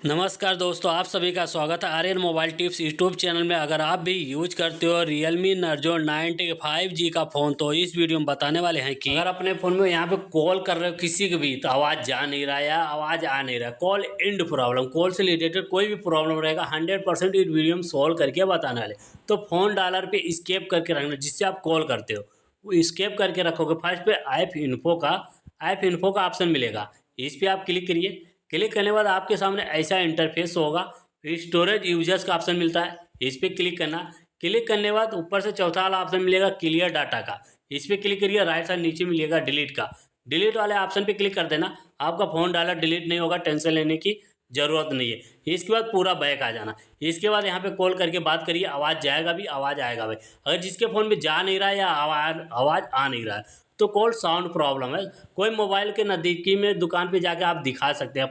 नमस्कार दोस्तों, आप सभी का स्वागत है Aryan mobile tips YouTube channel में। अगर आप भी यूज करते हो Realme Narzo 9 5G का फ़ोन, तो इस वीडियो में बताने वाले हैं कि अगर अपने फ़ोन में यहाँ पे कॉल कर रहे हो किसी को भी तो आवाज़ जा नहीं रहा या आवाज़ आ नहीं रहा, कॉल एंड प्रॉब्लम, कॉल से रिलेटेड कोई भी प्रॉब्लम रहेगा 100% इस वीडियो में सॉल्व करके बताने वाले। तो फ़ोन डालर पे स्केप करके रखना, जिससे आप कॉल करते हो वो स्केप करके रखोगे। फर्स्ट पे ऐप इन्फो का ऑप्शन मिलेगा, इस पर आप क्लिक करिए। क्लिक करने के बाद आपके सामने ऐसा इंटरफेस होगा। फिर स्टोरेज यूजर्स का ऑप्शन मिलता है, इस पर क्लिक करना। क्लिक करने के बाद ऊपर से चौथा वाला ऑप्शन मिलेगा क्लियर डाटा का, इस पर क्लिक करिए। राइट साइड नीचे मिलेगा डिलीट का, डिलीट वाले ऑप्शन पे क्लिक कर देना। आपका फ़ोन डालर डिलीट नहीं होगा, टेंशन लेने की ज़रूरत नहीं है। इसके बाद पूरा बैक आ जाना। इसके बाद यहाँ पे कॉल करके बात करिए, आवाज़ जाएगा भी, आवाज़ आएगा भी। अगर जिसके फ़ोन में जा नहीं रहा है या आवाज़ आ नहीं रहा है तो कॉल साउंड प्रॉब्लम है। कोई मोबाइल के नज़दीकी में दुकान पे जाके आप दिखा सकते हैं।